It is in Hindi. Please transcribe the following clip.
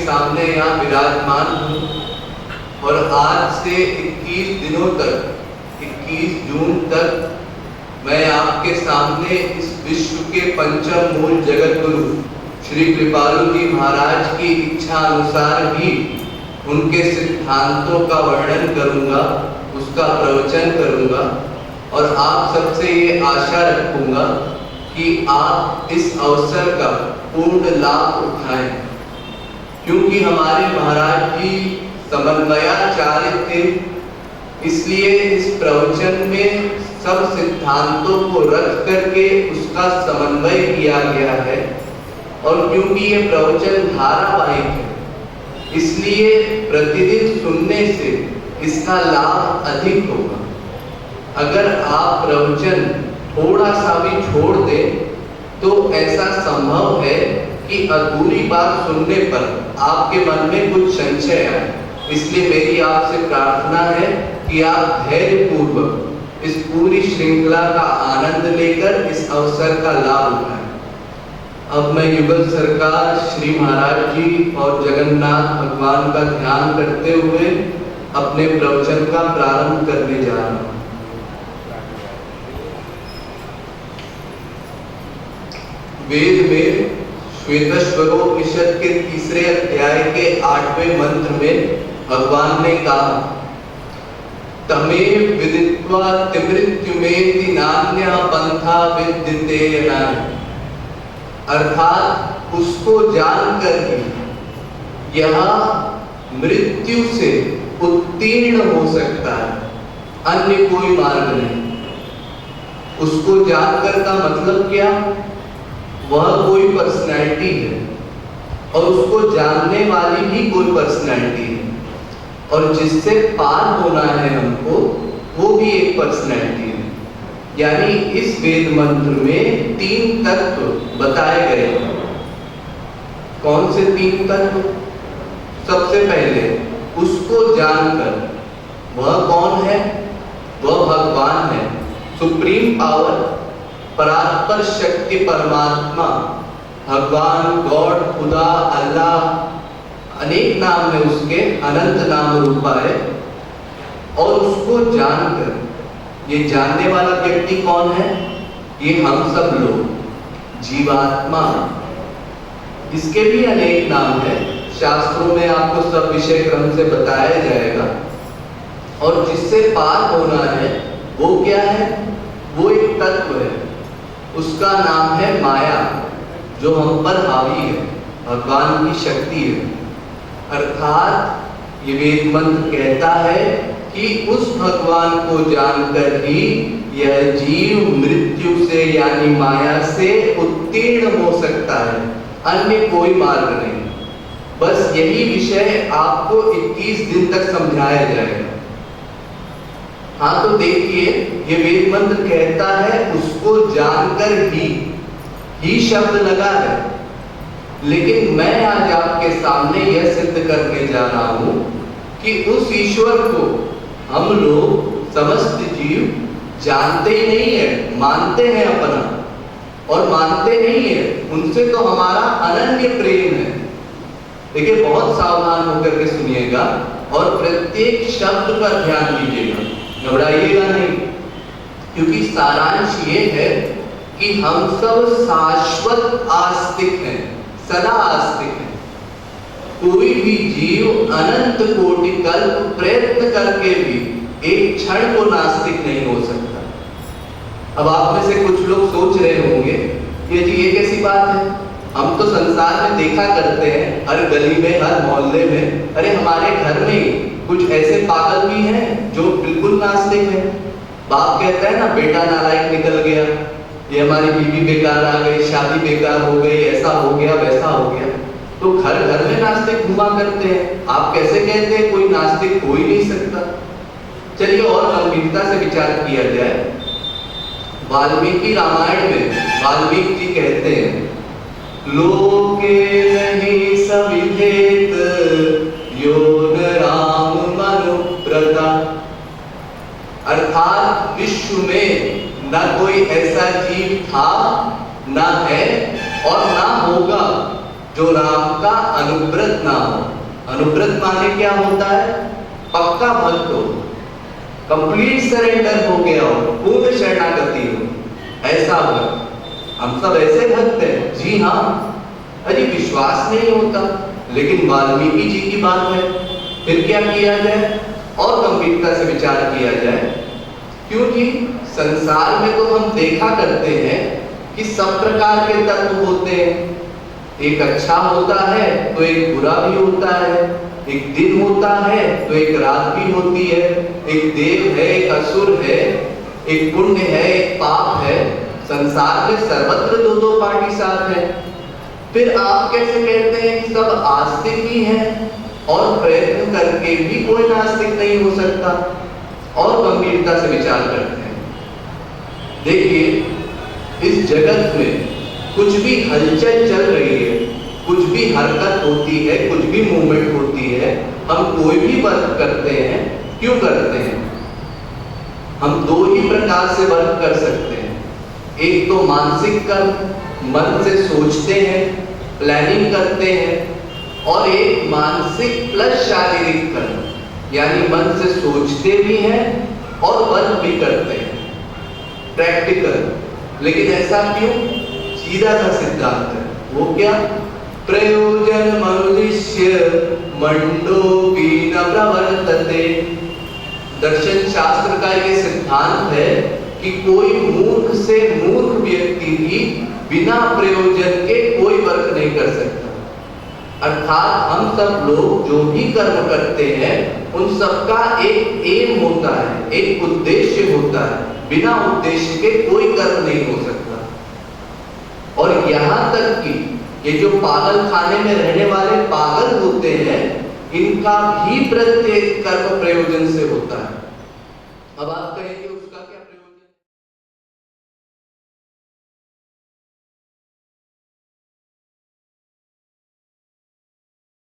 सामने यहाँ विराजमान हूँ और आज से 21 दिनों तक, 21 जून तक मैं आपके सामने इस विश्व के पंचम मूल जगत गुरु श्री कृपालु जी महाराज की इच्छा अनुसार ही उनके सिद्धांतों का वर्णन करूंगा, उसका प्रवचन करूंगा और आप सबसे ये आशा रखूंगा कि आप इस अवसर का पूर्ण लाभ उठाएं, क्योंकि हमारे महाराज जी समन्वयाचार्य थे, इसलिए इस प्रवचन में सब सिद्धांतों को रख करके उसका समन्वय किया गया है। और क्योंकि ये प्रवचन धारावाहिक है, इसलिए प्रतिदिन सुनने से इसका लाभ अधिक होगा। अगर आप प्रवचन थोड़ा सा भी छोड़ दें तो ऐसा संभव है कि अधूरी बात सुनने पर आपके मन में कुछ संशय आए। इसलिए मेरी आपसे प्रार्थना है कि आप धैर्यपूर्वक इस पूरी श्रृंखला का आनंद लेकर इस अवसर का लाभ उठाएं। अब मैं युगल सरकार श्री महाराज जी और जगन्नाथ भगवान का ध्यान करते हुए अपने प्रवचन का प्रारंभ करने जा रहा हूँ। वेद में श्वेतश्वरोपनिषद के 3 अध्याय के 8वें मंत्र में भगवान ने कहा, तमेव विदित्वा तिमृत्युमेति नान्यः पंथा विद्यते यनानि। अर्थात उसको जानकर ही यह मृत्यु से उत्तीर्ण हो सकता है, अन्य कोई मार्ग नहीं। उसको जानकर का मतलब क्या? वह कोई पर्सनैलिटी है और उसको जानने वाली भी कोई पर्सनैलिटी है, और जिससे पार होना है हमको, वो भी एक पर्सनैलिटी है। यानी इस वेद मंत्र में 3 तत्व बताए गए हैं। कौन से 3 तत्व? सबसे पहले उसको जानकर, वह कौन है? वह भगवान है, सुप्रीम पावर, परात्पर शक्ति, परमात्मा, भगवान, गॉड, खुदा, अल्लाह, अनेक नाम है उसके, अनंत नाम रूपा है। और उसको जानकर, ये जानने वाला व्यक्ति कौन है? ये हम सब लोग, जीवात्मा। इसके भी अनेक नाम है, शास्त्रों में आपको सब विषय क्रम से बताया जाएगा। और जिससे पार होना है वो क्या है? वो एक तत्व है, उसका नाम है माया, जो हम पर हावी है, भगवान की शक्ति है। अर्थात ये वेद मंत्र कहता है कि उस भगवान को जानकर ही यह जीव मृत्यु से यानी माया से उत्तीर्ण हो सकता है, अन्य कोई मार्ग नहीं। बस यही विषय आपको 21 दिन तक समझाया जाएगा। हाँ, तो देखिए, ये वेद मंत्र कहता है उसको जानकर ही शब्द लगा है, लेकिन मैं आज आपके सामने यह सिद्ध करने जा रहा हूं कि उस ईश्वर को हम लोग समस्त जीव जानते ही नहीं है, मानते हैं अपना, और मानते नहीं है, उनसे तो हमारा अनन्य प्रेम है। देखिए, बहुत सावधान होकर के सुनिएगा और प्रत्येक शब्द पर ध्यान दीजिएगा, घबराइएगा नहीं, क्योंकि सारांश ये है कि हम सब शाश्वत आस्तिक हैं, सदा आस्तिक हैं। कोई भी जीव अनंत कोटि कल्प प्रयत्न करके भी एक क्षण को नास्तिक नहीं हो सकता। अब आप में से कुछ लोग सोच रहे होंगे, ये कैसी बात है? हम तो संसार में देखा करते हैं, हर गली में, हर मोहल्ले में, अरे हमारे घर में कुछ ऐसे पागल भी हैं जो बिल्कुल नास्तिक हैं। बाप कहता है ना, बेटा नालायक निकल गया, ये हमारी बीवी बेकार आ गई, शादी बेकार हो गई, ऐसा हो गया, वैसा हो गया। तो घर घर में नास्तिक घुमा करते हैं। आप कैसे कहते हैं कोई नास्तिक हो ही नहीं सकता? चलिए और गंभीरता से विचार किया जाए। वाल्मीकि रामायण में वाल्मीकि जी कहते हैं, लोके नहीं सविधेत यो न राम मनुव्रता। अर्थात विश्व में न कोई ऐसा जीव था, न है और न होगा जो राम का अनुव्रत ना हो। अनुव्रत माने क्या होता है? पक्का भक्त हो, कंप्लीट सरेंडर हो गया हो, पूर्ण शरणागति हो, ऐसा भक्त। हम सब ऐसे भक्त हैं, जी हाँ। अरे विश्वास नहीं होता, लेकिन वाल्मीकि जी की बात है, फिर क्या किया जाए? और गंभीरता से विचार किया जाए, क्योंकि संसार में तो हम देखा करते हैं कि सब प्रकार के तत्व होते हैं। एक अच्छा होता है तो एक बुरा भी होता है, एक दिन होता है तो एक रात भी होती है, एक देव है, एक असुर है, एक पुण्य है, एक पाप है। संसार में सर्वत्र दो दो पार्टी साथ है। फिर आप कैसे कहते हैं कि सब आस्तिक ही हैं और प्रयत्न करके भी कोई नास्तिक नहीं हो सकता? और गंभीरता से विचार करते हैं। देखिए, इस जगत में कुछ भी हलचल चल रही है, कुछ भी हरकत होती है, कुछ भी मूवमेंट होती है, हम कोई भी वर्क करते हैं, क्यों करते हैं? हम दो ही प्रकार से वर्क कर सकते हैं। एक तो मानसिक कर्म, मन से सोचते हैं, प्लानिंग करते हैं, और एक मानसिक प्लस शारीरिक कर्म, यानी मन से सोचते भी हैं और वर्क भी करते हैं, प्रैक्टिकल। लेकिन ऐसा क्यों? सीधा सा सिद्धांत है, वो क्या? प्रयोजन मनुष्य मंडोपी न प्रवर्तते। दर्शन शास्त्र का ये सिद्धांत है कि कोई मूर्ख से मूर्ख व्यक्ति भी बिना प्रयोजन के कोई वर्क नहीं कर सकता। अर्थात हम सब लोग जो भी कर्म करते हैं, उन सबका एक एम होता है, एक उद्देश्य होता है। बिना उद्देश्य के कोई कर्म नहीं हो सकता। और यहाँ तक कि ये जो पागल खाने में रहने वाले पागल होते हैं, इनका भी प्रत्येक कर्म प्रयोजन से होता है। अब आप कहेंगे